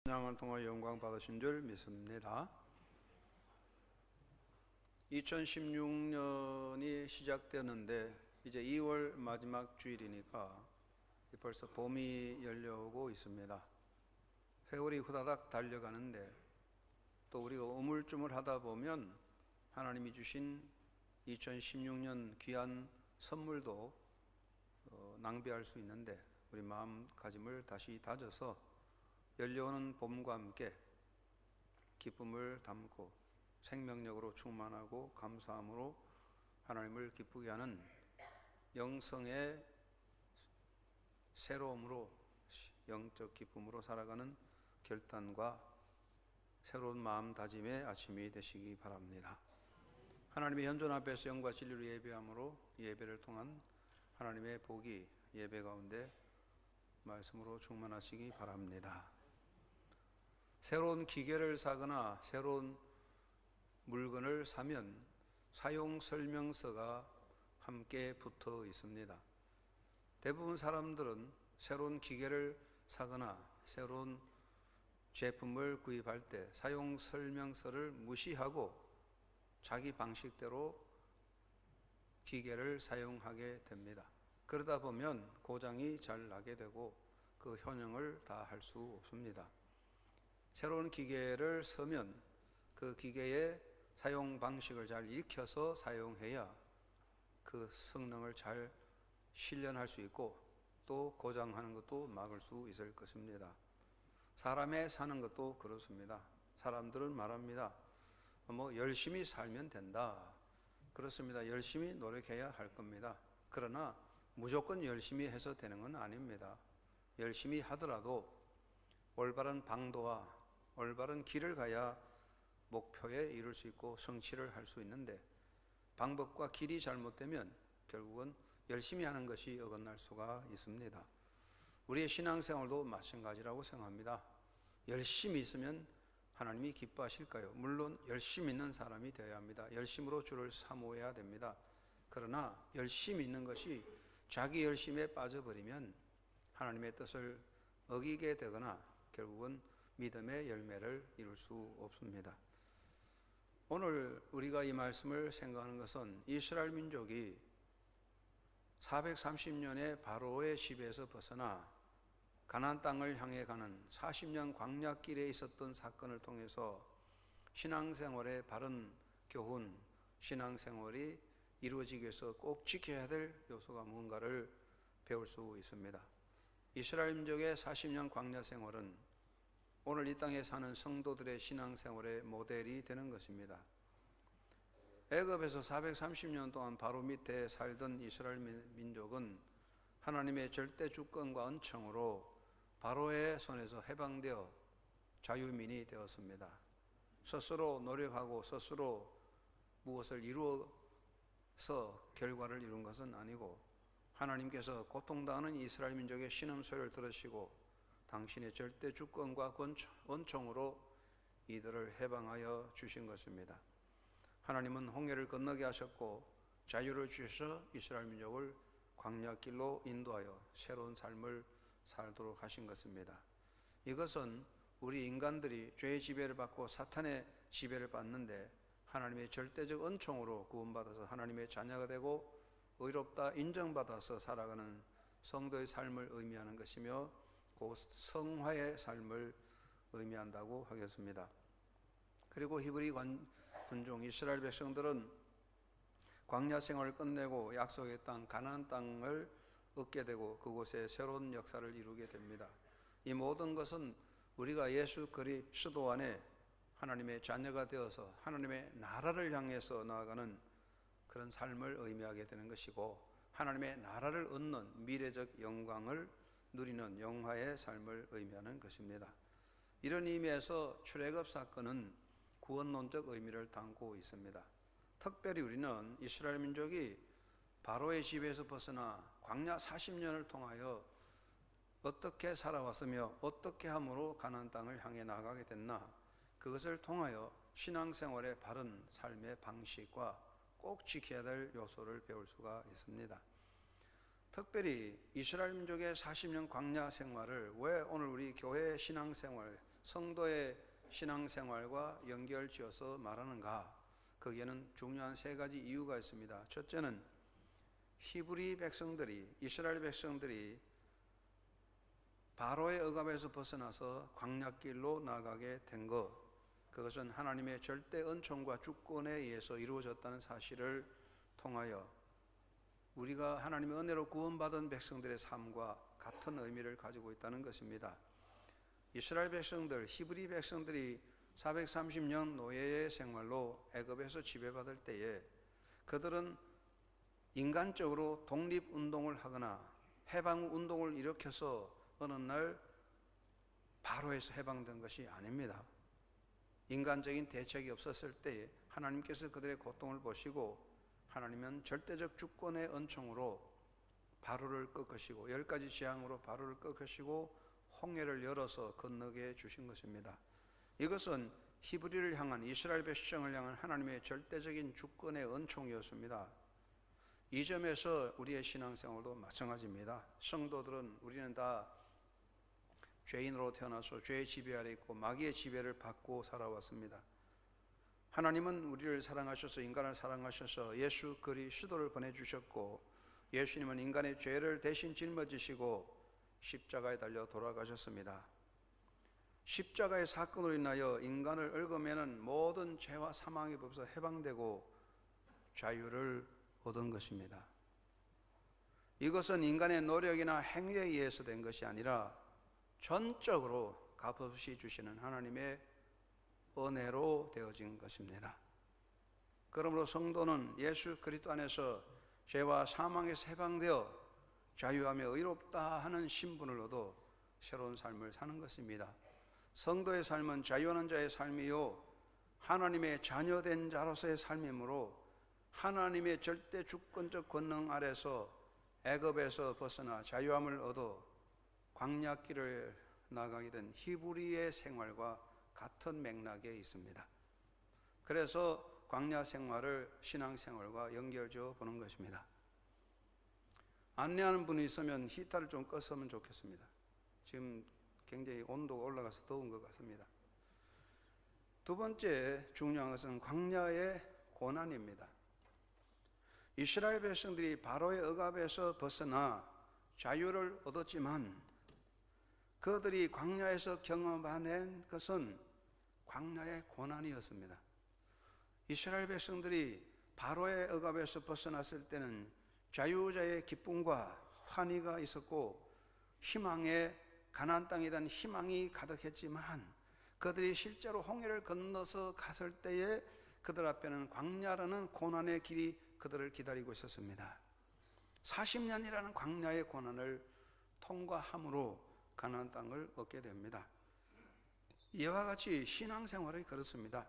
찬양을 통하여 영광 받으신 줄 믿습니다. 2016년이 시작되었는데 이제 2월 마지막 주일이니까 벌써 봄이 열려오고 있습니다. 세월이 후다닥 달려가는데 또 우리가 우물쭈물하다 보면 하나님이 주신 2016년 귀한 선물도 낭비할 수 있는데 우리 마음가짐을 다시 다져서 열려오는 봄과 함께 기쁨을 담고 생명력으로 충만하고 감사함으로 하나님을 기쁘게 하는 영성의 새로움으로 영적 기쁨으로 살아가는 결단과 새로운 마음다짐의 아침이 되시기 바랍니다. 하나님의 현존 앞에서 영과 진리로 예배함으로 예배를 통한 하나님의 복이 예배 가운데 말씀으로 충만하시기 바랍니다. 새로운 기계를 사거나 새로운 물건을 사면 사용 설명서가 함께 붙어 있습니다. 대부분 사람들은 새로운 기계를 사거나 새로운 제품을 구입할 때 사용 설명서를 무시하고 자기 방식대로 기계를 사용하게 됩니다. 그러다 보면 고장이 잘 나게 되고 그 효능을 다 할 수 없습니다. 새로운 기계를 쓰면 그 기계의 사용 방식을 잘 익혀서 사용해야 그 성능을 잘 실현할 수 있고 또 고장하는 것도 막을 수 있을 것입니다. 사람의 사는 것도 그렇습니다. 사람들은 말합니다. 열심히 살면 된다. 그렇습니다. 열심히 노력해야 할 겁니다. 그러나 무조건 열심히 해서 되는 건 아닙니다. 열심히 하더라도 올바른 방도와 올바른 길을 가야 목표에 이룰 수 있고 성취를 할 수 있는데 방법과 길이 잘못되면 결국은 열심히 하는 것이 어긋날 수가 있습니다. 우리의 신앙생활도 마찬가지라고 생각합니다. 열심히 있으면 하나님이 기뻐하실까요? 물론 열심히 있는 사람이 되어야 합니다. 열심으로 주를 사모해야 됩니다. 그러나 열심히 있는 것이 자기 열심에 빠져버리면 하나님의 뜻을 어기게 되거나 결국은 믿음의 열매를 이룰 수 없습니다. 오늘 우리가 이 말씀을 생각하는 것은 이스라엘 민족이 430년의 바로의 지배에서 벗어나 가나안 땅을 향해 가는 40년 광야길에 있었던 사건을 통해서 신앙생활의 바른 교훈, 신앙생활이 이루어지기 위해서 꼭 지켜야 될 요소가 무언가를 배울 수 있습니다. 이스라엘 민족의 40년 광야 생활은 오늘 이 땅에 사는 성도들의 신앙생활의 모델이 되는 것입니다. 애굽에서 430년 동안 바로 밑에 살던 이스라엘 민족은 하나님의 절대 주권과 은총으로 바로의 손에서 해방되어 자유민이 되었습니다. 스스로 노력하고 스스로 무엇을 이루어서 결과를 이룬 것은 아니고 하나님께서 고통당하는 이스라엘 민족의 신음소리를 들으시고 당신의 절대 주권과 은총으로 이들을 해방하여 주신 것입니다. 하나님은 홍해를 건너게 하셨고 자유를 주셔서 이스라엘 민족을 광야길로 인도하여 새로운 삶을 살도록 하신 것입니다. 이것은 우리 인간들이 죄의 지배를 받고 사탄의 지배를 받는데 하나님의 절대적 은총으로 구원받아서 하나님의 자녀가 되고 의롭다 인정받아서 살아가는 성도의 삶을 의미하는 것이며 그 성화의 삶을 의미한다고 하겠습니다. 그리고 히브리 군중 이스라엘 백성들은 광야 생활을 끝내고 약속의 땅 가나안 땅을 얻게 되고 그곳에 새로운 역사를 이루게 됩니다. 이 모든 것은 우리가 예수 그리스도 안에 하나님의 자녀가 되어서 하나님의 나라를 향해서 나아가는 그런 삶을 의미하게 되는 것이고 하나님의 나라를 얻는 미래적 영광을 누리는 영화의 삶을 의미하는 것입니다. 이런 의미에서 출애굽 사건은 구원론적 의미를 담고 있습니다. 특별히 우리는 이스라엘 민족이 바로의 지배에서 벗어나 광야 40년을 통하여 어떻게 살아왔으며 어떻게 함으로 가나안 땅을 향해 나가게 됐나 그것을 통하여 신앙생활의 바른 삶의 방식과 꼭 지켜야 될 요소를 배울 수가 있습니다. 특별히 이스라엘 민족의 40년 광야 생활을 왜 오늘 우리 교회 신앙생활 성도의 신앙생활과 연결지어서 말하는가? 거기에는 중요한 세 가지 이유가 있습니다. 첫째는 히브리 백성들이, 이스라엘 백성들이 바로의 억압에서 벗어나서 광야길로 나가게 된 것, 그것은 하나님의 절대 은총과 주권에 의해서 이루어졌다는 사실을 통하여 우리가 하나님의 은혜로 구원받은 백성들의 삶과 같은 의미를 가지고 있다는 것입니다. 이스라엘 백성들, 히브리 백성들이 430년 노예의 생활로 애굽에서 지배받을 때에 그들은 인간적으로 독립운동을 하거나 해방운동을 일으켜서 어느 날 바로에서 해방된 것이 아닙니다. 인간적인 대책이 없었을 때에 하나님께서 그들의 고통을 보시고 하나님은 절대적 주권의 은총으로 바로를 꺾으시고 10가지 재앙으로 바로를 꺾으시고 홍해를 열어서 건너게 해주신 것입니다. 이것은 히브리를 향한, 이스라엘 백성을 향한 하나님의 절대적인 주권의 은총이었습니다. 이 점에서 우리의 신앙생활도 마찬가지입니다. 성도들은, 우리는 다 죄인으로 태어나서 죄의 지배 아래 있고 마귀의 지배를 받고 살아왔습니다. 하나님은 우리를 사랑하셔서, 인간을 사랑하셔서 예수 그리스도를 보내주셨고, 예수님은 인간의 죄를 대신 짊어지시고 십자가에 달려 돌아가셨습니다. 십자가의 사건으로 인하여 인간을 얽어매는 모든 죄와 사망의 법에서 해방되고 자유를 얻은 것입니다. 이것은 인간의 노력이나 행위에 의해서 된 것이 아니라 전적으로 값없이 주시는 하나님의 은혜로 되어진 것입니다. 그러므로 성도는 예수 그리스도 안에서 죄와 사망에서 해방되어 자유하며 의롭다 하는 신분을 얻어 새로운 삶을 사는 것입니다. 성도의 삶은 자유하는 자의 삶이요 하나님의 자녀된 자로서의 삶이므로 하나님의 절대 주권적 권능 아래서 애굽에서 벗어나 자유함을 얻어 광야길을 나가게 된 히브리의 생활과 같은 맥락에 있습니다. 그래서 광야 생활을 신앙생활과 연결지어 보는 것입니다. 안내하는 분이 있으면 히터를 좀 껐으면 좋겠습니다. 지금 굉장히 온도가 올라가서 더운 것 같습니다. 두 번째 중요한 것은 광야의 고난입니다. 이스라엘 백성들이 바로의 억압에서 벗어나 자유를 얻었지만 그들이 광야에서 경험해낸 것은 광야의 고난이었습니다. 이스라엘 백성들이 바로의 억압에서 벗어났을 때는 자유자의 기쁨과 환희가 있었고 희망의, 가나안 땅에 대한 희망이 가득했지만 그들이 실제로 홍해를 건너서 갔을 때에 그들 앞에는 광야라는 고난의 길이 그들을 기다리고 있었습니다. 40년이라는 광야의 고난을 통과함으로 가나안 땅을 얻게 됩니다. 이와 같이 신앙생활이 그렇습니다.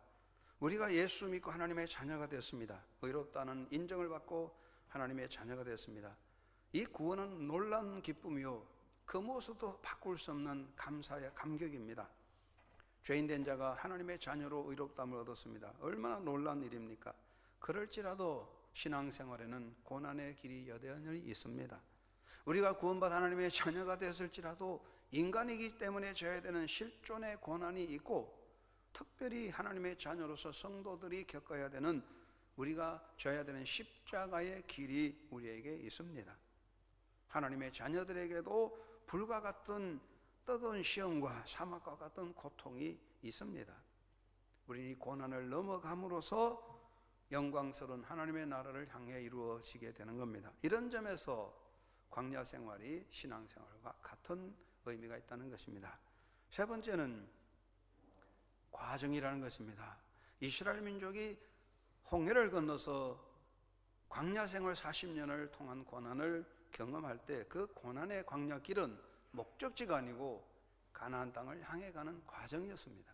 우리가 예수 믿고 하나님의 자녀가 되었습니다. 의롭다는 인정을 받고 하나님의 자녀가 되었습니다. 이 구원은 놀라운 기쁨이요 그 무엇도 바꿀 수 없는 감사의 감격입니다. 죄인된 자가 하나님의 자녀로 의롭다함을 얻었습니다. 얼마나 놀라운 일입니까? 그럴지라도 신앙생활에는 고난의 길이 여전히 있습니다. 우리가 구원받아 하나님의 자녀가 되었을지라도 인간이기 때문에 져야 되는 실존의 고난이 있고 특별히 하나님의 자녀로서 성도들이 겪어야 되는, 우리가 져야 되는 십자가의 길이 우리에게 있습니다. 하나님의 자녀들에게도 불과 같은 뜨거운 시험과 사막과 같은 고통이 있습니다. 우리는 이 고난을 넘어감으로써 영광스러운 하나님의 나라를 향해 이루어지게 되는 겁니다. 이런 점에서 광야 생활이 신앙생활과 같은 의미가 있다는 것입니다. 세 번째는 과정이라는 것입니다. 이스라엘 민족이 홍해를 건너서 광야 생활 40년을 통한 고난을 경험할 때 그 고난의 광야길은 목적지가 아니고 가나안 땅을 향해 가는 과정이었습니다.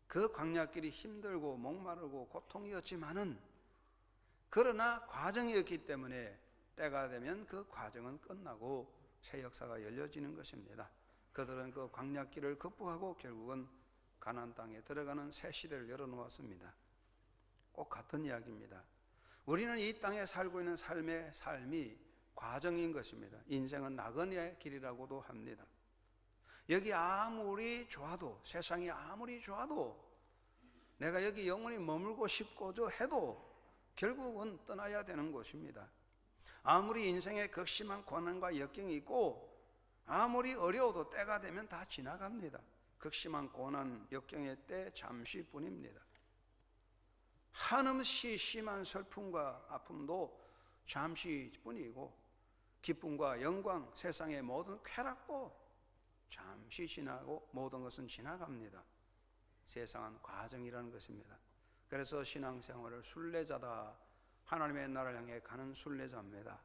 그 광야길이 힘들고 목마르고 고통이었지만은 그러나 과정이었기 때문에 때가 되면 그 과정은 끝나고 새 역사가 열려지는 것입니다. 그들은 그 광야길을 극복하고 결국은 가나안 땅에 들어가는 새 시대를 열어놓았습니다. 꼭 같은 이야기입니다. 우리는 이 땅에 살고 있는 삶이 과정인 것입니다. 인생은 나그네의 길이라고도 합니다. 여기 아무리 좋아도, 세상이 아무리 좋아도, 내가 여기 영원히 머물고 싶고저 해도 결국은 떠나야 되는 곳입니다. 아무리 인생에 극심한 고난과 역경이 있고 아무리 어려워도 때가 되면 다 지나갑니다. 극심한 고난, 역경의 때 잠시뿐입니다. 한없이 심한 슬픔과 아픔도 잠시뿐이고 기쁨과 영광, 세상의 모든 쾌락도 잠시 지나고 모든 것은 지나갑니다. 세상은 과정이라는 것입니다. 그래서 신앙생활을 순례자다, 하나님의 나라를 향해 가는 순례자입니다.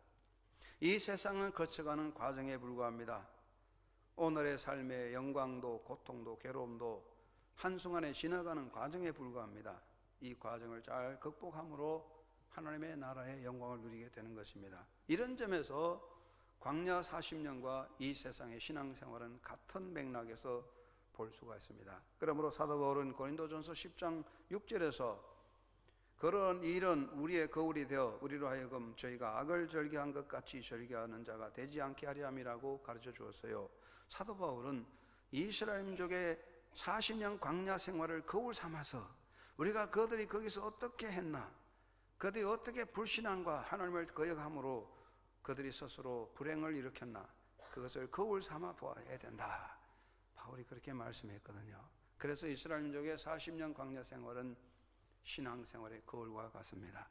이 세상은 거쳐가는 과정에 불과합니다. 오늘의 삶의 영광도 고통도 괴로움도 한순간에 지나가는 과정에 불과합니다. 이 과정을 잘 극복함으로 하나님의 나라의 영광을 누리게 되는 것입니다. 이런 점에서 광야 40년과 이 세상의 신앙생활은 같은 맥락에서 볼 수가 있습니다. 그러므로 사도 바울은 고린도전서 10장 6절에서 그런 일은 우리의 거울이 되어 우리로 하여금 저희가 악을 절개한 것 같이 절개하는 자가 되지 않게 하려 함이라고 가르쳐 주었어요. 사도 바울은 이스라엘 민족의 40년 광야 생활을 거울 삼아서 우리가 그들이 거기서 어떻게 했나, 그들이 어떻게 불신앙과 하나님을 거역함으로 그들이 스스로 불행을 일으켰나, 그것을 거울 삼아 보아야 된다. 바울이 그렇게 말씀했거든요. 그래서 이스라엘 민족의 40년 광야 생활은 신앙생활의 거울과 같습니다.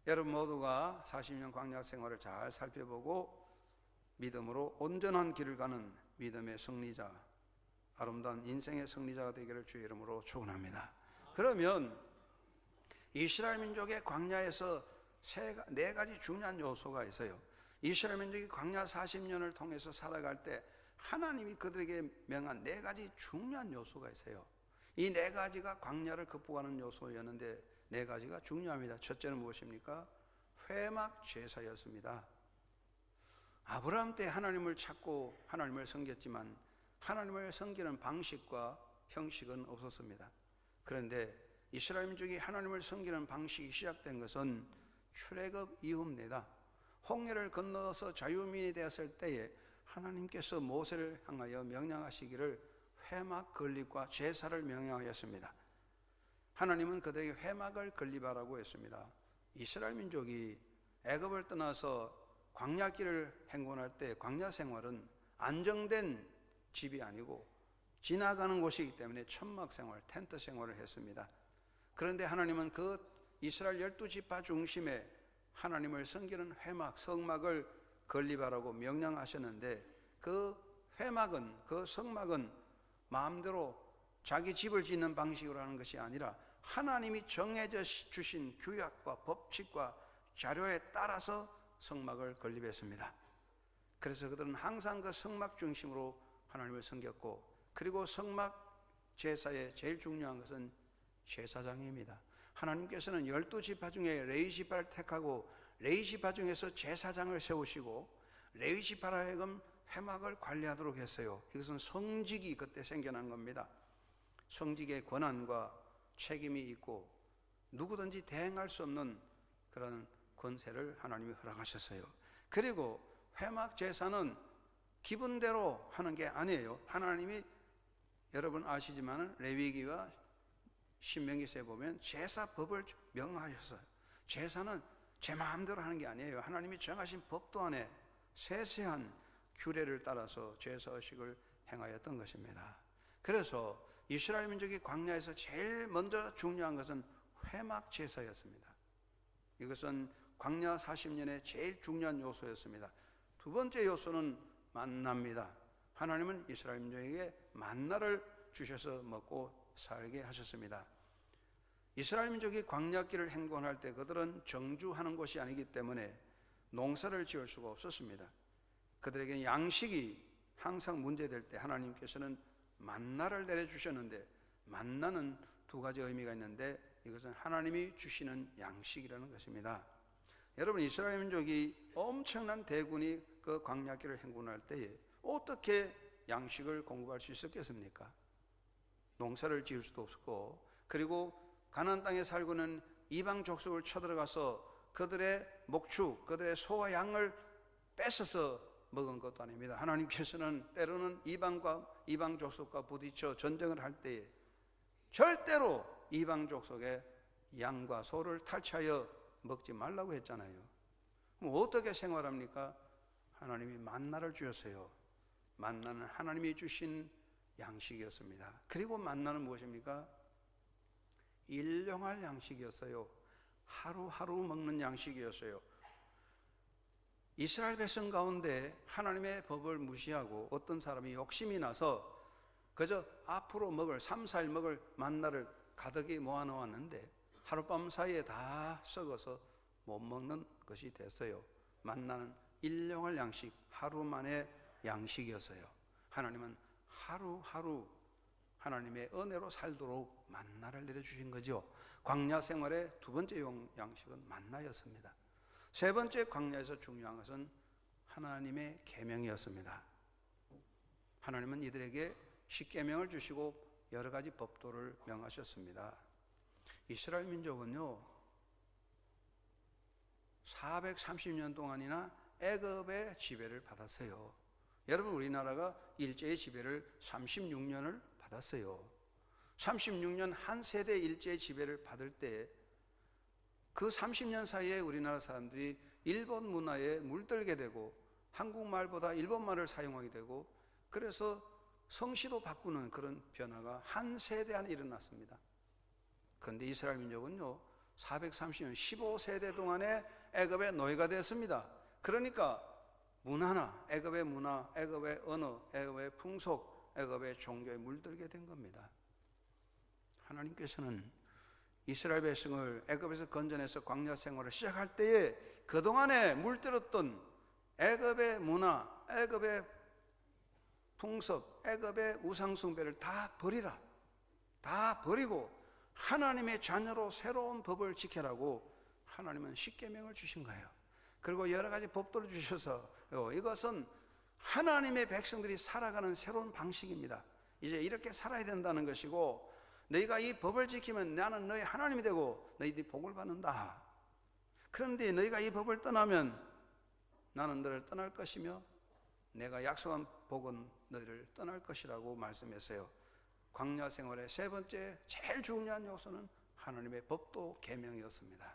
여러분 모두가 40년 광야 생활을 잘 살펴보고 믿음으로 온전한 길을 가는 믿음의 승리자, 아름다운 인생의 승리자가 되기를 주의 이름으로 축원합니다. 그러면 이스라엘 민족의 광야에서 네 가지 중요한 요소가 있어요. 이스라엘 민족이 광야 40년을 통해서 살아갈 때 하나님이 그들에게 명한 네 가지 중요한 요소가 있어요. 이 네 가지가 광야를 극복하는 요소였는데 네 가지가 중요합니다. 첫째는 무엇입니까? 회막 제사였습니다. 아브라함 때 하나님을 찾고 하나님을 섬겼지만 하나님을 섬기는 방식과 형식은 없었습니다. 그런데 이스라엘 민족이 하나님을 섬기는 방식이 시작된 것은 출애굽 이후입니다. 홍해를 건너서 자유민이 되었을 때에 하나님께서 모세를 향하여 명령하시기를 회막 건립과 제사를 명령하였습니다. 하나님은 그들에게 회막을 건립하라고 했습니다. 이스라엘 민족이 애굽을 떠나서 광야길을 행군할 때 광야 생활은 안정된 집이 아니고 지나가는 곳이기 때문에 천막 생활, 텐트 생활을 했습니다. 그런데 하나님은 그 이스라엘 12지파 중심에 하나님을 섬기는 회막, 성막을 건립하라고 명령하셨는데 그 회막은, 그 성막은 마음대로 자기 집을 짓는 방식으로 하는 것이 아니라 하나님이 정해져 주신 규약과 법칙과 자료에 따라서 성막을 건립했습니다. 그래서 그들은 항상 그 성막 중심으로 하나님을 섬겼고, 그리고 성막 제사의 제일 중요한 것은 제사장입니다. 하나님께서는 12지파 중에 레위지파를 택하고 레위지파 중에서 제사장을 세우시고 레위지파로 하여금 회막을 관리하도록 했어요. 이것은 성직이 그때 생겨난 겁니다. 성직의 권한과 책임이 있고 누구든지 대행할 수 없는 그런 권세를 하나님이 허락하셨어요. 그리고 회막 제사는 기분대로 하는 게 아니에요. 하나님이 여러분 아시지만 레위기와 신명기서에 보면 제사법을 명하셨어요. 제사는 제 마음대로 하는 게 아니에요. 하나님이 정하신 법도 안에 세세한 규례를 따라서 제사의식을 행하였던 것입니다. 그래서 이스라엘 민족이 광야에서 제일 먼저 중요한 것은 회막 제사였습니다. 이것은 광야 40년의 제일 중요한 요소였습니다. 두 번째 요소는 만나입니다. 하나님은 이스라엘 민족에게 만나를 주셔서 먹고 살게 하셨습니다. 이스라엘 민족이 광야길을 행군할 때 그들은 정주하는 것이 아니기 때문에 농사를 지을 수가 없었습니다. 그들에게 양식이 항상 문제될 때 하나님께서는 만나를 내려주셨는데, 만나는 두 가지 의미가 있는데 이것은 하나님이 주시는 양식이라는 것입니다. 여러분, 이스라엘 민족이 엄청난 대군이 그 광야길을 행군할 때에 어떻게 양식을 공급할 수 있었겠습니까? 농사를 지을 수도 없었고, 그리고 가나안 땅에 살고 있는 이방 족속을 쳐들어가서 그들의 목축, 그들의 소와 양을 뺏어서 먹은 것도 아닙니다. 하나님께서는 때로는 이방 족속과 부딪혀 전쟁을 할 때에 절대로 이방 족속의 양과 소를 탈취하여 먹지 말라고 했잖아요. 그럼 어떻게 생활합니까? 하나님이 만나를 주셨어요. 만나는 하나님이 주신 양식이었습니다. 그리고 만나는 무엇입니까? 일용할 양식이었어요. 하루하루 먹는 양식이었어요. 이스라엘 백성 가운데 하나님의 법을 무시하고 어떤 사람이 욕심이 나서 그저 앞으로 먹을 3, 4일 먹을 만나를 가득히 모아놓았는데 하룻밤 사이에 다 썩어서 못 먹는 것이 됐어요. 만나는 일용할 양식, 하루 만의 양식이었어요. 하나님은 하루하루 하나님의 은혜로 살도록 만나를 내려주신 거죠. 광야 생활의 두 번째 양식은 만나였습니다. 세 번째 광야에서 중요한 것은 하나님의 계명이었습니다. 하나님은 이들에게 십계명을 주시고 여러 가지 법도를 명하셨습니다. 이스라엘 민족은요 430년 동안이나 애굽의 지배를 받았어요. 여러분, 우리나라가 일제의 지배를 36년을 받았어요. 36년 한 세대 일제의 지배를 받을 때 그 30년 사이에 우리나라 사람들이 일본 문화에 물들게 되고 한국말보다 일본말을 사용하게 되고 그래서 성씨도 바꾸는 그런 변화가 한 세대 안에 일어났습니다. 그런데 이스라엘 민족은요 430년 15세대 동안에 애굽의 노예가 됐습니다. 그러니까 문화나 애굽의 문화, 애굽의 언어, 애굽의 풍속, 애굽의 종교에 물들게 된 겁니다. 하나님께서는 이스라엘 백성을 애굽에서 건져내서 광야 생활을 시작할 때에 그동안에 물들었던 애굽의 문화, 애굽의 풍습, 애굽의 우상 숭배를 다 버리라. 다 버리고 하나님의 자녀로 새로운 법을 지켜라고 하나님은 십계명을 주신 거예요. 그리고 여러 가지 법도를 주셔서 이것은 하나님의 백성들이 살아가는 새로운 방식입니다. 이제 이렇게 살아야 된다는 것이고 너희가 이 법을 지키면 나는 너희 하나님이 되고 너희들이 복을 받는다. 그런데 너희가 이 법을 떠나면 나는 너를 떠날 것이며 내가 약속한 복은 너희를 떠날 것이라고 말씀했어요. 광야 생활의 세 번째 제일 중요한 요소는 하나님의 법도 계명이었습니다.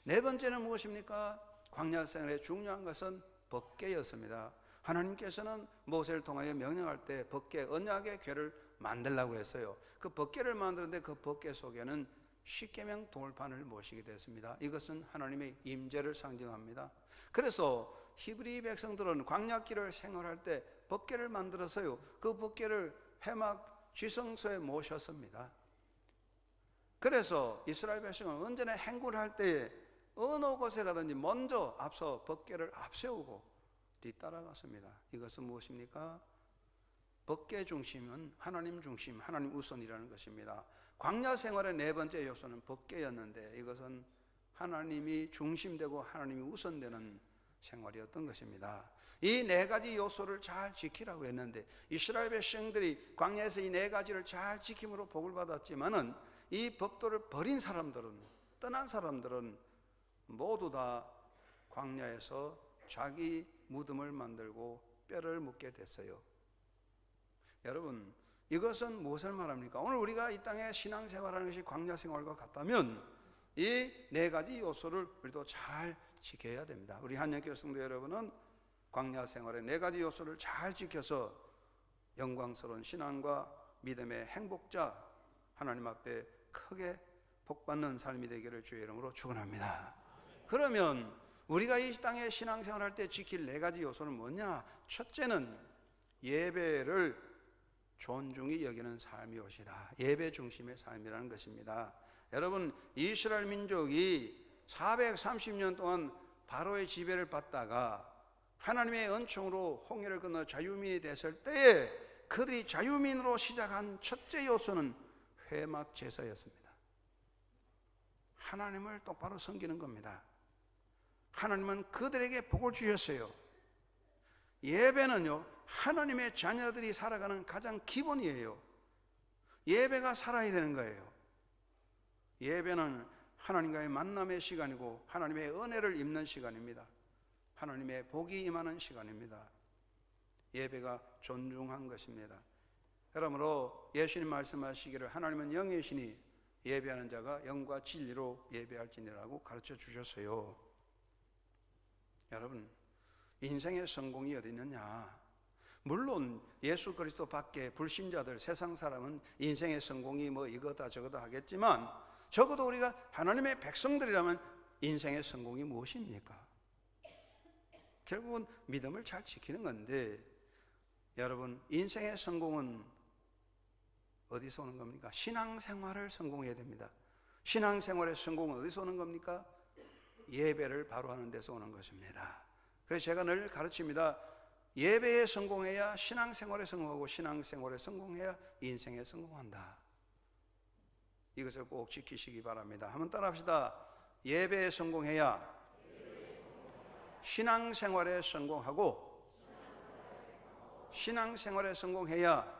네 번째는 무엇입니까? 광야 생활의 중요한 것은 법궤였습니다. 하나님께서는 모세를 통하여 명령할 때 법궤, 언약의 궤를 만들라고 했어요. 그 법궤를 만드는데 그 법궤 속에는 십계명 돌판을 모시게 됐습니다. 이것은 하나님의 임재를 상징합니다. 그래서 히브리 백성들은 광야길을 생활할 때 법궤를 만들어서요 그 법궤를 회막 지성소에 모셨습니다. 그래서 이스라엘 백성은 언제나 행군을 할 때 어느 곳에 가든지 먼저 앞서 법궤를 앞세우고 뒤따라갔습니다. 이것은 무엇입니까? 법궤 중심은 하나님 중심, 하나님 우선이라는 것입니다. 광야 생활의 네 번째 요소는 법궤였는데 이것은 하나님이 중심되고 하나님이 우선되는 생활이었던 것입니다. 이 네 가지 요소를 잘 지키라고 했는데 이스라엘 백성들이 광야에서 이 네 가지를 잘 지킴으로 복을 받았지만은 이 법도를 버린 사람들은, 떠난 사람들은 모두 다 광야에서 자기 무덤을 만들고 뼈를 묻게 됐어요. 여러분, 이것은 무엇을 말합니까? 오늘 우리가 이 땅에 신앙생활하는 것이 광야생활과 같다면 이 네 가지 요소를 우리도 잘 지켜야 됩니다. 우리 한영교회 성도 여러분은 광야생활의 네 가지 요소를 잘 지켜서 영광스러운 신앙과 믿음의 행복자, 하나님 앞에 크게 복받는 삶이 되기를 주의 이름으로 축원합니다. 그러면 우리가 이 땅에 신앙생활할 때 지킬 네 가지 요소는 뭐냐? 첫째는 예배를 존중히 여기는 삶이오시다. 예배 중심의 삶이라는 것입니다. 여러분, 이스라엘 민족이 430년 동안 바로의 지배를 받다가 하나님의 은총으로 홍해를 건너 자유민이 됐을 때에 그들이 자유민으로 시작한 첫째 요소는 회막 제사였습니다. 하나님을 똑바로 섬기는 겁니다. 하나님은 그들에게 복을 주셨어요. 예배는요 하나님의 자녀들이 살아가는 가장 기본이에요. 예배가 살아야 되는 거예요. 예배는 하나님과의 만남의 시간이고 하나님의 은혜를 입는 시간입니다. 하나님의 복이 임하는 시간입니다. 예배가 존중한 것입니다. 그러므로 예수님 말씀하시기를 하나님은 영이시니 예배하는 자가 영과 진리로 예배할지니라고 가르쳐 주셨어요. 여러분, 인생의 성공이 어디 있느냐? 물론 예수 그리스도 밖에 불신자들, 세상 사람은 인생의 성공이 뭐 이거다 저거다 하겠지만 적어도 우리가 하나님의 백성들이라면 인생의 성공이 무엇입니까? 결국은 믿음을 잘 지키는 건데, 여러분, 인생의 성공은 어디서 오는 겁니까? 신앙생활을 성공해야 됩니다. 신앙생활의 성공은 어디서 오는 겁니까? 예배를 바로 하는 데서 오는 것입니다. 그래서 제가 늘 가르칩니다. 예배에 성공해야 신앙생활에 성공하고, 신앙생활에 성공해야 인생에 성공한다. 이것을 꼭 지키시기 바랍니다. 한번 따라합시다. 예배에 성공해야 신앙생활에 성공하고, 신앙생활에 성공해야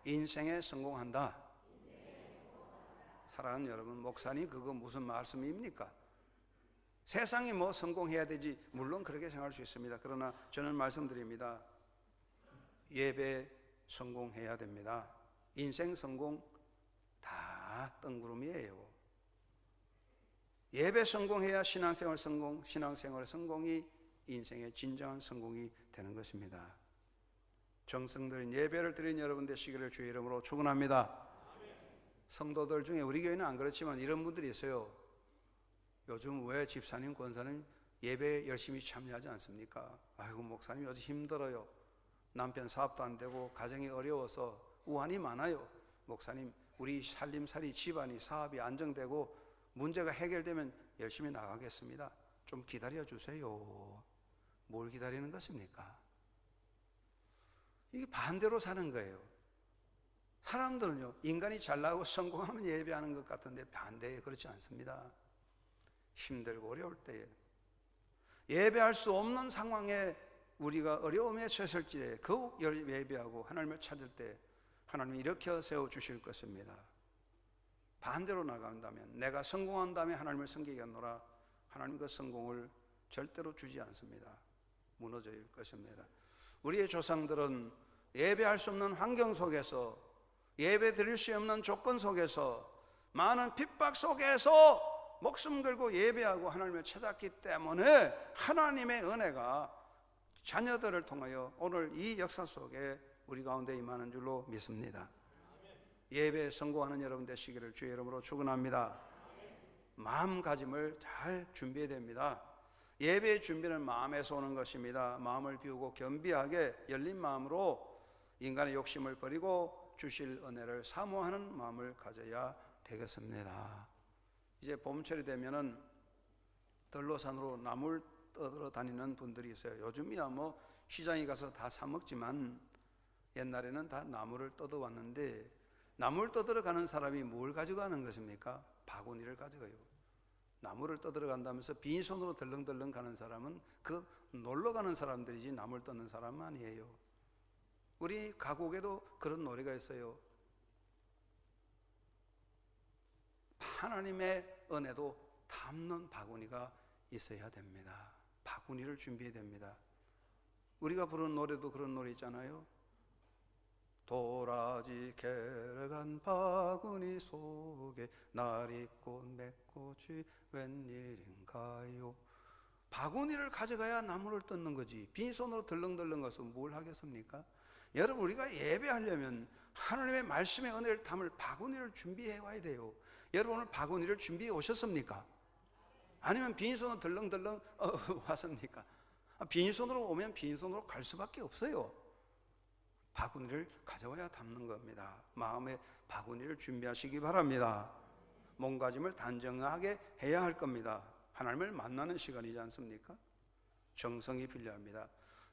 인생에 성공한다. 사랑하는 여러분, 목사님 그거 무슨 말씀입니까? 세상이 뭐 성공해야 되지, 물론 그렇게 생각할 수 있습니다. 그러나 저는 말씀드립니다. 예배 성공해야 됩니다. 인생 성공 다 뜬구름이에요. 예배 성공해야 신앙생활 성공, 신앙생활의 성공이 인생의 진정한 성공이 되는 것입니다. 정성들인 예배를 드린 여러분 되시기를 주의 이름으로 축원합니다. 성도들 중에 우리 교회는 안 그렇지만 이런 분들이 있어요. 요즘 왜 집사님, 권사님 예배 열심히 참여하지 않습니까? 아이고, 목사님 요즘 힘들어요. 남편 사업도 안 되고 가정이 어려워서 우환이 많아요. 목사님, 우리 살림살이, 집안이, 사업이 안정되고 문제가 해결되면 열심히 나가겠습니다. 좀 기다려 주세요. 뭘 기다리는 것입니까? 이게 반대로 사는 거예요. 사람들은요, 인간이 잘나고 성공하면 예배하는 것 같은데 반대예요. 그렇지 않습니다. 힘들고 어려울 때에, 예배할 수 없는 상황에 우리가 어려움에 처했을 때 더욱 예배하고 하나님을 찾을 때 하나님이 일으켜 세워주실 것입니다. 반대로 나간다면, 내가 성공한 다음에 하나님을 섬기겠노라, 하나님 그 성공을 절대로 주지 않습니다. 무너질 것입니다. 우리의 조상들은 예배할 수 없는 환경 속에서, 예배 드릴 수 없는 조건 속에서, 많은 핍박 속에서 목숨 걸고 예배하고 하나님을 찾았기 때문에 하나님의 은혜가 자녀들을 통하여 오늘 이 역사 속에 우리 가운데 임하는 줄로 믿습니다. 예배에 성공하는 여러분 되시기를 주의 이름으로 축원합니다. 마음가짐을 잘 준비해야 됩니다. 예배의 준비는 마음에서 오는 것입니다. 마음을 비우고 겸비하게 열린 마음으로 인간의 욕심을 버리고 주실 은혜를 사모하는 마음을 가져야 되겠습니다. 이제 봄철이 되면은 들로산으로 나물 떠들어 다니는 분들이 있어요. 요즘이야 뭐 시장에 가서 다 사 먹지만 옛날에는 다 나물을 떠도 왔는데, 나물 떠들어 가는 사람이 뭘 가져가는 것입니까? 바구니를 가져가요. 나물을 떠들어 간다면서 빈손으로 덜렁덜렁 가는 사람은 그 놀러 가는 사람들이지 나물 떠는 사람은 아니에요. 우리 가곡에도 그런 노래가 있어요. 하나님의 은혜도 담는 바구니가 있어야 됩니다. 바구니를 준비해야 됩니다. 우리가 부르는 노래도 그런 노래 있잖아요. 도라지 캐러간 바구니 속에 나리꽃 맥꽃이 웬일인가요? 바구니를 가져가야 나무를 뜯는 거지, 빈손으로 덜렁덜렁 가서 뭘 하겠습니까? 여러분, 우리가 예배하려면 하나님의 말씀의 은혜를 담을 바구니를 준비해 와야 돼요. 여러분, 오늘 바구니를 준비해 오셨습니까? 아니면 빈손으로 덜렁덜렁 왔습니까? 빈손으로 오면 빈손으로 갈 수밖에 없어요. 바구니를 가져와야 담는 겁니다. 마음의 바구니를 준비하시기 바랍니다. 몸가짐을 단정하게 해야 할 겁니다. 하나님을 만나는 시간이지 않습니까? 정성이 필요합니다.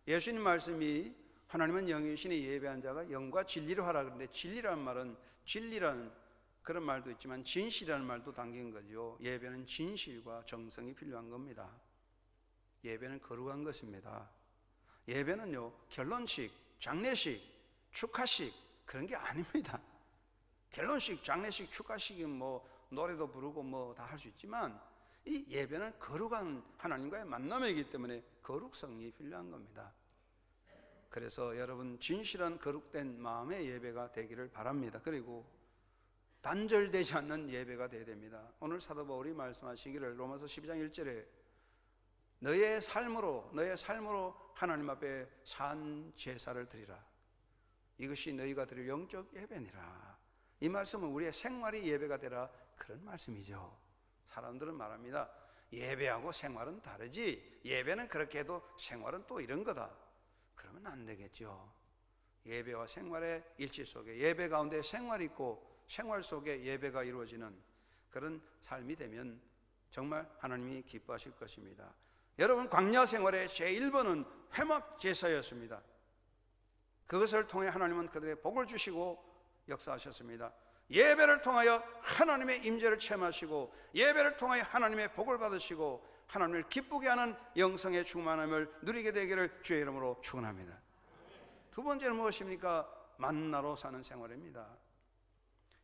예수님 말씀이 하나님은 영이시니 예배한 자가 영과 진리로 하라 그러는데, 진리라는 말은, 진리라는 그런 말도 있지만 진실이라는 말도 담긴 거죠. 예배는 진실과 정성이 필요한 겁니다. 예배는 거룩한 것입니다. 예배는요, 결혼식, 장례식, 축하식 그런 게 아닙니다. 결혼식, 장례식, 축하식은 뭐 노래도 부르고 뭐 다 할 수 있지만 이 예배는 거룩한 하나님과의 만남이기 때문에 거룩성이 필요한 겁니다. 그래서 여러분 진실한 거룩된 마음의 예배가 되기를 바랍니다. 그리고 단절되지 않는 예배가 되어야 됩니다. 오늘 사도 바울이 말씀하시기를 로마서 12장 1절에 너의 삶으로 하나님 앞에 산 제사를 드리라. 이것이 너희가 드릴 영적 예배니라. 이 말씀은 우리의 생활이 예배가 되라, 그런 말씀이죠. 사람들은 말합니다. 예배하고 생활은 다르지. 예배는 그렇게 해도 생활은 또 이런 거다. 그러면 안 되겠죠. 예배와 생활의 일치 속에 예배 가운데 생활이 있고 생활 속에 예배가 이루어지는 그런 삶이 되면 정말 하나님이 기뻐하실 것입니다. 여러분, 광야 생활의 제1번은 회막 제사였습니다. 그것을 통해 하나님은 그들의 복을 주시고 역사하셨습니다. 예배를 통하여 하나님의 임재를 체험하시고 예배를 통하여 하나님의 복을 받으시고 하나님을 기쁘게 하는 영성의 충만함을 누리게 되기를 주의 이름으로 축원합니다. 두 번째는 무엇입니까? 만나로 사는 생활입니다.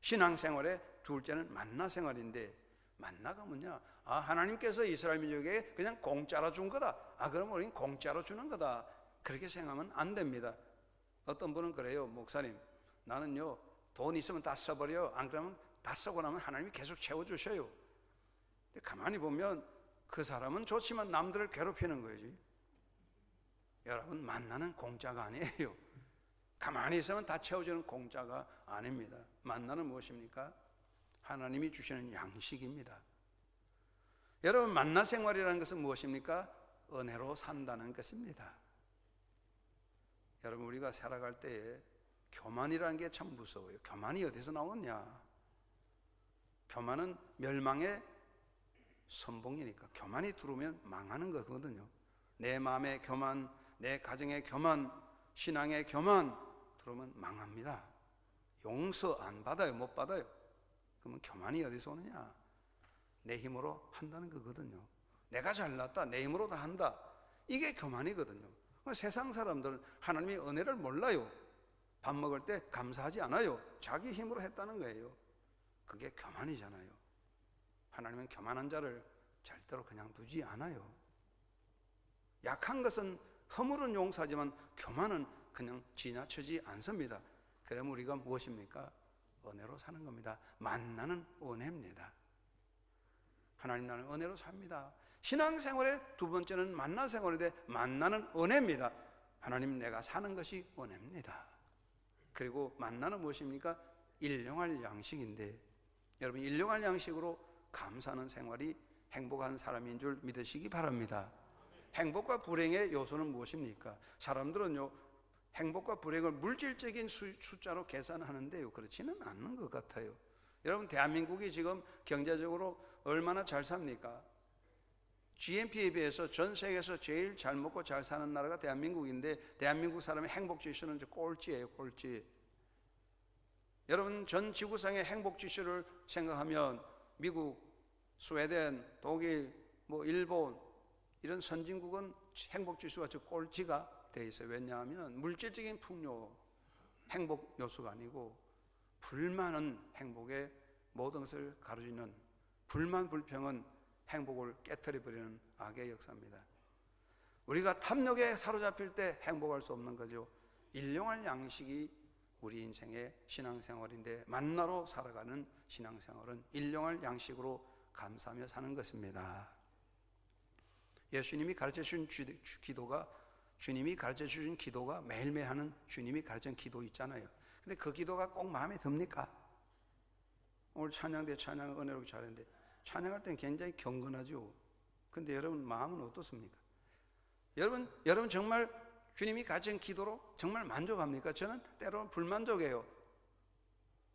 신앙생활의 둘째는 만나 생활인데, 만나가 뭐냐? 하나님께서 이스라엘 민족에게 그냥 공짜로 준 거다. 그럼 우리는 공짜로 주는 거다. 그렇게 생각하면 안 됩니다. 어떤 분은 그래요. 목사님, 나는요 돈 있으면 다 써버려. 안 그러면 다 쓰고 나면 하나님이 계속 채워주셔요. 근데 가만히 보면 그 사람은 좋지만 남들을 괴롭히는 거지. 여러분, 만나는 공짜가 아니에요. 가만히 있으면 다 채워주는 공짜가 아닙니다. 만나는 무엇입니까? 하나님이 주시는 양식입니다. 여러분, 만나 생활이라는 것은 무엇입니까? 은혜로 산다는 것입니다. 여러분, 우리가 살아갈 때에 교만이라는 게 참 무서워요. 교만이 어디서 나오느냐? 교만은 멸망의 선봉이니까. 교만이 들어오면 망하는 거거든요. 내 마음의 교만, 내 가정의 교만, 신앙의 교만 들어오면 망합니다. 용서 안 받아요. 못 받아요. 그러면 교만이 어디서 오느냐? 내 힘으로 한다는 거거든요. 내가 잘났다, 내 힘으로 다 한다, 이게 교만이거든요. 세상 사람들은 하나님의 은혜를 몰라요. 밥 먹을 때 감사하지 않아요. 자기 힘으로 했다는 거예요. 그게 교만이잖아요. 하나님은 교만한 자를 절대로 그냥 두지 않아요. 약한 것은 허물은 용서하지만 교만은 그냥 지나치지 않습니다. 그러면 우리가 무엇입니까? 은혜로 사는 겁니다. 만나는 은혜입니다. 하나님 나는 은혜로 삽니다. 신앙생활의 두 번째는 만나 생활인데, 만나는 은혜입니다. 하나님, 내가 사는 것이 은혜입니다. 그리고 만나는 무엇입니까? 일용할 양식인데, 여러분, 일용할 양식으로 감사하는 생활이 행복한 사람인 줄 믿으시기 바랍니다. 행복과 불행의 요소는 무엇입니까? 사람들은요 행복과 불행을 물질적인 숫자로 계산하는데요, 그렇지는 않는 것 같아요. 여러분, 대한민국이 지금 경제적으로 얼마나 잘 삽니까? GNP에 비해서 전 세계에서 제일 잘 먹고 잘 사는 나라가 대한민국인데, 대한민국 사람의 행복 지수는 이제 꼴찌예요, 꼴찌. 여러분, 전 지구상의 행복 지수를 생각하면 미국, 스웨덴, 독일, 일본 이런 선진국은 행복 지수가 저 꼴찌가 돼 있어요. 왜냐하면 물질적인 풍요, 행복 요소가 아니고 불만은 행복의 모든 것을 가로지는, 불만 불평은 행복을 깨트려 버리는 악의 역사입니다. 우리가 탐욕에 사로잡힐 때 행복할 수 없는 거죠. 일용할 양식이 우리 인생의 신앙생활인데, 만나로 살아가는 신앙생활은 일용할 양식으로 감사하며 사는 것입니다. 예수님이 가르쳐 주신 기도가, 주님이 가르쳐 주신 기도가 매일매일 하는 주님이 가르친 기도 있잖아요. 근데 그 기도가 꼭 마음에 듭니까? 오늘 찬양 때 찬양 은혜롭게 잘했는데, 찬양할 때는 굉장히 경건하죠. 근데 여러분 마음은 어떻습니까? 여러분 정말 주님이 가르친 기도로 정말 만족합니까? 저는 때로는 불만족해요.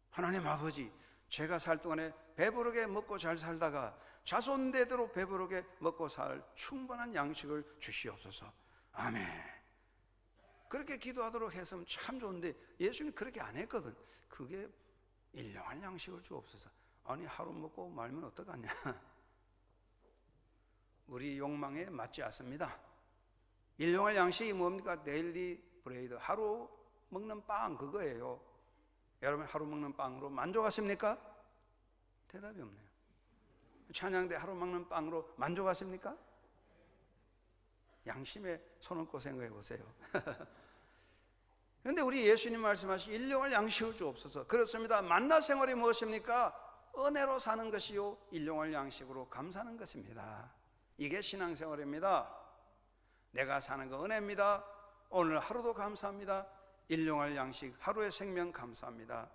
하나님 아버지, 제가 살 동안에 배부르게 먹고 잘 살다가 자손대대로 배부르게 먹고 살 충분한 양식을 주시옵소서. 아멘. 그렇게 기도하도록 했으면 참 좋은데, 예수님이 그렇게 안 했거든. 그게 일용할 양식을 주옵소서. 아니, 하루 먹고 말면 어떡하냐. 우리 욕망에 맞지 않습니다. 일용할 양식이 뭡니까? 데일리 브레이드, 하루 먹는 빵, 그거예요. 여러분, 하루 먹는 빵으로 만족하십니까? 대답이 없네요. 찬양대 하루 먹는 빵으로 만족하십니까? 양심에 손 얹고 생각해 보세요. 그런데 우리 예수님 말씀하신 일용할 양식을 주옵소서. 그렇습니다. 만나 생활이 무엇입니까? 은혜로 사는 것이요 일용할 양식으로 감사하는 것입니다. 이게 신앙생활입니다. 내가 사는 거 은혜입니다. 오늘 하루도 감사합니다. 일용할 양식, 하루의 생명 감사합니다.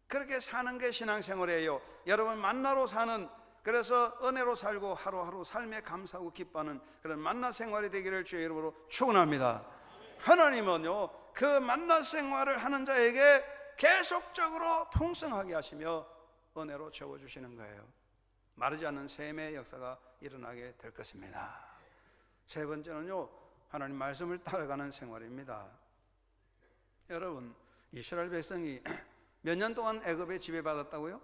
그렇게 사는 게 신앙생활이에요. 여러분 만나로 사는, 그래서 은혜로 살고 하루하루 삶에 감사하고 기뻐하는 그런 만나 생활이 되기를 주의 이름으로 축원합니다. 하나님은요 그 만나 생활을 하는 자에게 계속적으로 풍성하게 하시며 은혜로 채워주시는 거예요. 마르지 않는 샘의 역사가 일어나게 될 것입니다. 세 번째는요, 하나님 말씀을 따라가는 생활입니다. 여러분, 이스라엘 백성이 몇 년 동안 애굽에 지배받았다고요?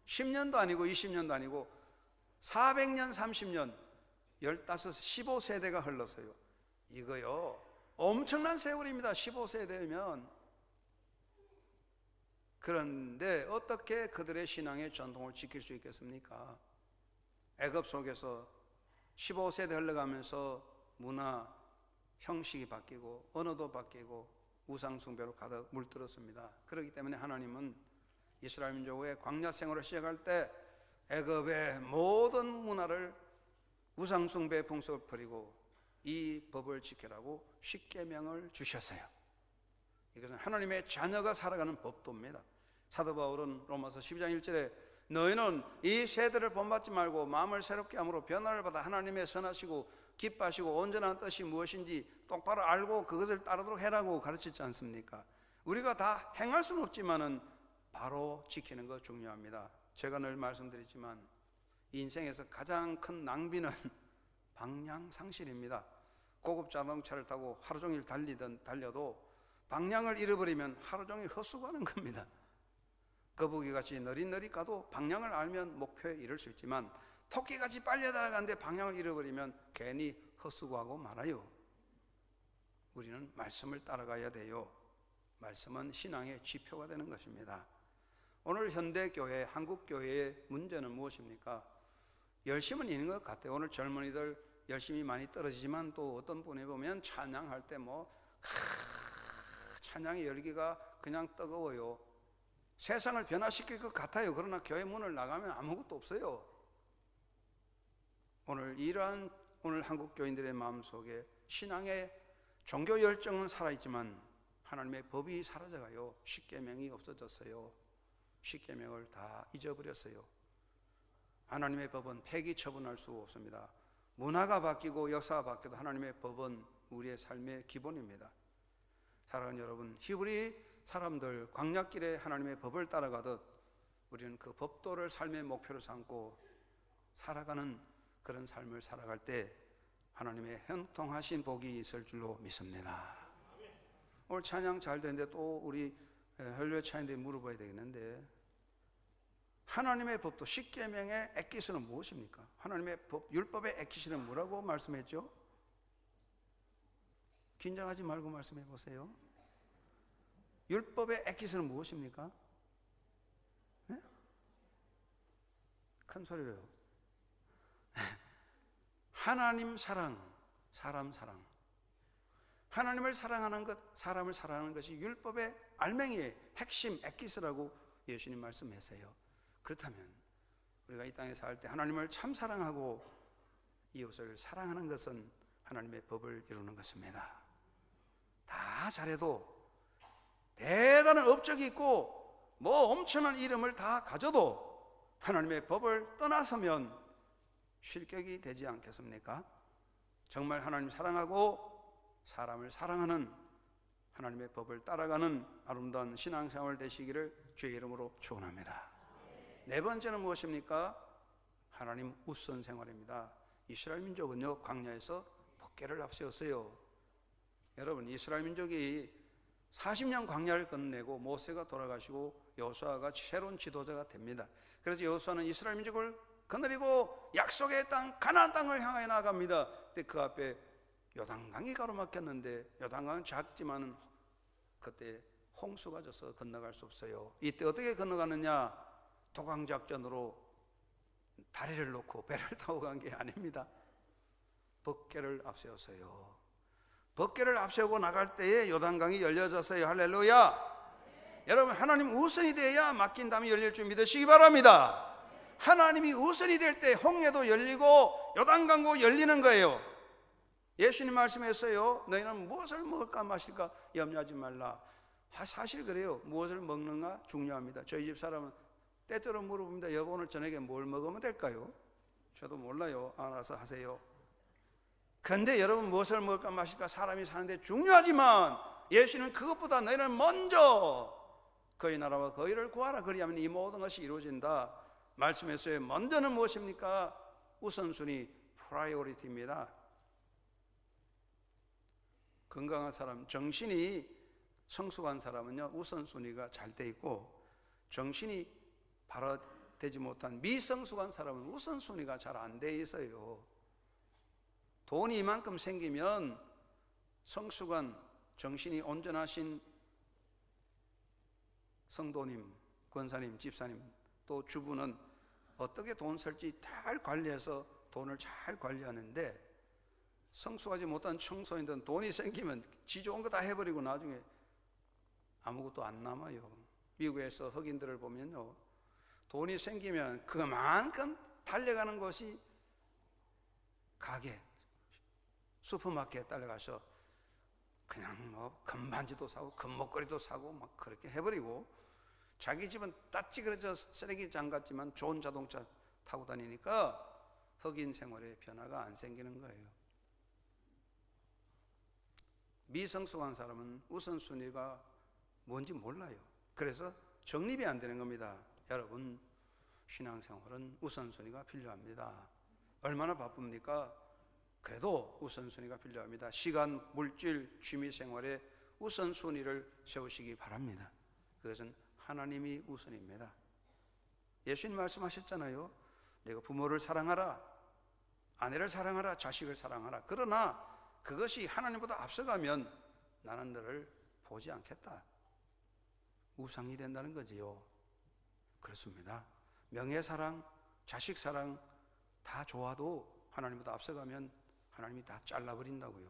10년도 아니고 20년도 아니고 400년, 30년, 15세대가 흘렀어요. 이거요 엄청난 세월입니다. 15세대면. 그런데 어떻게 그들의 신앙의 전통을 지킬 수 있겠습니까? 애굽 속에서 15세대 흘러가면서 문화, 형식이 바뀌고 언어도 바뀌고 우상 숭배로 가득 물들었습니다. 그렇기 때문에 하나님은 이스라엘 민족의 광야 생활을 시작할 때 애굽의 모든 문화를 우상 숭배 풍속을 버리고 이 법을 지키라고 십계명을 주셨어요. 이것은 하나님의 자녀가 살아가는 법도입니다. 사도 바울은 로마서 12장 1절에 너희는 이 세대를 본받지 말고 마음을 새롭게 함으로 변화를 받아 하나님의 선하시고 기뻐하시고 온전한 뜻이 무엇인지 똑바로 알고 그것을 따르도록 해라고 가르치지 않습니까? 우리가 다 행할 수는 없지만은 바로 지키는 거 중요합니다. 제가 늘 말씀드리지만 인생에서 가장 큰 낭비는 방향 상실입니다. 고급 자동차를 타고 하루 종일 달려도 방향을 잃어버리면 하루 종일 헛수고하는 겁니다. 거북이같이 너릿너릿 가도 방향을 알면 목표에 이를 수 있지만 토끼같이 빨리 날아가는데 방향을 잃어버리면 괜히 헛수고하고 말아요. 우리는 말씀을 따라가야 돼요. 말씀은 신앙의 지표가 되는 것입니다. 오늘 현대교회, 한국교회의 문제는 무엇입니까? 열심은 있는 것 같아요. 오늘 젊은이들 열심히 많이 떨어지지만 또 어떤 분이 보면 찬양할 때 찬양의 열기가 그냥 뜨거워요. 세상을 변화시킬 것 같아요. 그러나 교회 문을 나가면 아무것도 없어요. 오늘 한국 교인들의 마음속에 신앙의 종교 열정은 살아있지만 하나님의 법이 사라져가요. 십계명이 없어졌어요. 십계명을 다 잊어버렸어요. 하나님의 법은 폐기 처분할 수 없습니다. 문화가 바뀌고 역사가 바뀌어도 하나님의 법은 우리의 삶의 기본입니다. 사랑하는 여러분, 히브리 사람들 광야길에 하나님의 법을 따라가듯 우리는 그 법도를 삶의 목표로 삼고 살아가는 그런 삶을 살아갈 때 하나님의 형통하신 복이 있을 줄로 믿습니다. 오늘 찬양 잘 되는데 또 우리 할렐루야 찬양대 물어봐야 되겠는데, 하나님의 법도 십계명의 엑기스는 무엇입니까? 하나님의 법, 율법의 엑기스는 뭐라고 말씀했죠? 긴장하지 말고 말씀해 보세요. 율법의 엑기스는 무엇입니까? 네? 큰 소리로요. 하나님 사랑, 사람 사랑. 하나님을 사랑하는 것, 사람을 사랑하는 것이 율법의 알맹이의 핵심 엑기스라고 예수님 말씀하세요. 그렇다면 우리가 이 땅에 살 때 하나님을 참 사랑하고 이웃을 사랑하는 것은 하나님의 법을 이루는 것입니다. 다 잘해도 대단한 업적이 있고 뭐 엄청난 이름을 다 가져도 하나님의 법을 떠나서면 실격이 되지 않겠습니까? 정말 하나님 사랑하고 사람을 사랑하는 하나님의 법을 따라가는 아름다운 신앙생활 되시기를 주의 이름으로 축원합니다. 네 번째는 무엇입니까? 하나님 우선 생활입니다. 이스라엘 민족은요 광야에서 법궤를 앞세웠어요. 여러분, 이스라엘 민족이 40년 광야를 건너고 모세가 돌아가시고 여호수아가 새로운 지도자가 됩니다. 그래서 여호수아는 이스라엘 민족을 거느리고 약속의 땅 가나안 땅을 향해 나아갑니다. 근데 그 앞에 요단강이 가로막혔는데, 요단강은 작지만 그때 홍수가 져서 건너갈 수 없어요. 이때 어떻게 건너가느냐? 도강작전으로 다리를 놓고 배를 타고 간 게 아닙니다. 법궤를 앞세웠어요. 법궤를 앞세우고 나갈 때에 요단강이 열려졌어요. 할렐루야. 여러분, 하나님 우선이 돼야 맡긴 담이 열릴 줄 믿으시기 바랍니다. 하나님이 우선이 될 때 홍해도 열리고 요단강도 열리는 거예요. 예수님 말씀했어요. 너희는 무엇을 먹을까 마실까 염려하지 말라. 사실 그래요. 무엇을 먹는가 중요합니다. 저희 집 사람은 때때로 물어봅니다. 여보, 오늘 저녁에 뭘 먹으면 될까요? 저도 몰라요. 알아서 하세요. 근데 여러분, 무엇을 먹을까 마실까 사람이 사는데 중요하지만 예수님은 그것보다 너희는 먼저 그의 나라와 그의를 구하라. 그리하면 이 모든 것이 이루어진다 말씀했어요. 먼저는 무엇입니까? 우선순위, 프라이오리티입니다. 건강한 사람, 정신이 성숙한 사람은요, 우선순위가 잘 돼 있고, 정신이 바로 되지 못한 미성숙한 사람은 우선순위가 잘 안 돼 있어요. 돈이 이만큼 생기면 성숙한 정신이 온전하신 성도님, 권사님, 집사님, 또 주부는 어떻게 돈 쓸지 잘 관리해서 돈을 잘 관리하는데, 성숙하지 못한 청소년들은 돈이 생기면 지 좋은 거 다 해버리고 나중에 아무것도 안 남아요. 미국에서 흑인들을 보면요, 돈이 생기면 그만큼 달려가는 것이 가게, 슈퍼마켓에 달려가서 그냥 뭐 금반지도 사고 금목걸이도 사고 막 그렇게 해버리고, 자기 집은 딱 찌그러져 쓰레기장 같지만 좋은 자동차 타고 다니니까 흑인 생활에 변화가 안 생기는 거예요. 미성숙한 사람은 우선순위가 뭔지 몰라요. 그래서 정립이 안 되는 겁니다. 여러분, 신앙생활은 우선순위가 필요합니다. 얼마나 바쁩니까? 그래도 우선순위가 필요합니다. 시간, 물질, 취미생활에 우선순위를 세우시기 바랍니다. 그것은 하나님이 우선입니다. 예수님 말씀하셨잖아요. 내가 부모를 사랑하라, 아내를 사랑하라, 자식을 사랑하라. 그러나 그것이 하나님보다 앞서가면 나는 너를 보지 않겠다. 우상이 된다는 거지요. 그렇습니다. 명예사랑, 자식사랑 다 좋아도 하나님보다 앞서가면 하나님이 다 잘라버린다고요.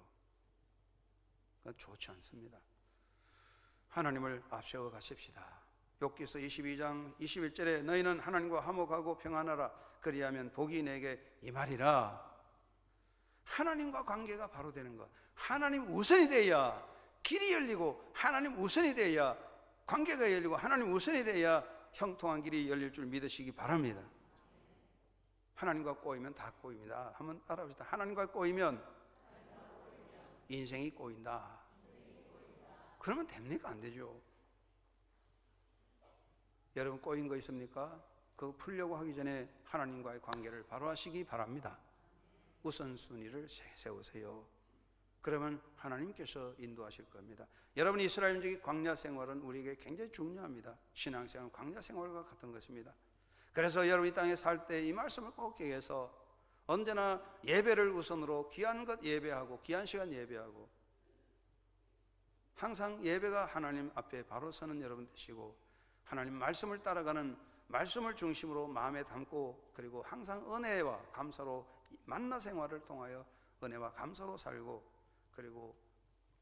그건 좋지 않습니다. 하나님을 앞세워 가십시다. 욥기서 22장 21절에 너희는 하나님과 화목하고 평안하라. 그리하면 복이 내게 임하리라. 하나님과 관계가 바로 되는 것, 하나님 우선이 돼야 길이 열리고, 하나님 우선이 돼야 관계가 열리고, 하나님 우선이 돼야 형통한 길이 열릴 줄 믿으시기 바랍니다. 하나님과 꼬이면 다 꼬입니다. 한번 알아봅시다. 하나님과 꼬이면 인생이 꼬인다. 그러면 됩니까? 안 되죠. 여러분, 꼬인 거 있습니까? 그거 풀려고 하기 전에 하나님과의 관계를 바로 하시기 바랍니다. 우선순위를 세우세요. 그러면 하나님께서 인도하실 겁니다. 여러분, 이스라엘적인 광야 생활은 우리에게 굉장히 중요합니다. 신앙생활은 광야 생활과 같은 것입니다. 그래서 여러분, 이 땅에 살 때 이 말씀을 꼭 기억해서 언제나 예배를 우선으로 귀한 것 예배하고, 귀한 시간 예배하고, 항상 예배가 하나님 앞에 바로 서는 여러분 되시고, 하나님 말씀을 따라가는, 말씀을 중심으로 마음에 담고, 그리고 항상 은혜와 감사로 만나 생활을 통하여 은혜와 감사로 살고, 그리고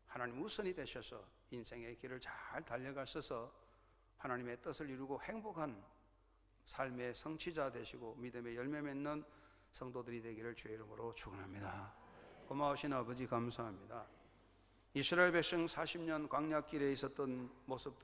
하나님 우선이 되셔서 인생의 길을 잘 달려가셔서 하나님의 뜻을 이루고 행복한 삶의 성취자 되시고 믿음의 열매 맺는 성도들이 되기를 주의 이름으로 축원합니다. 고마우신 아버지, 감사합니다. 이스라엘 백성 40년 광야길에 있었던 모습들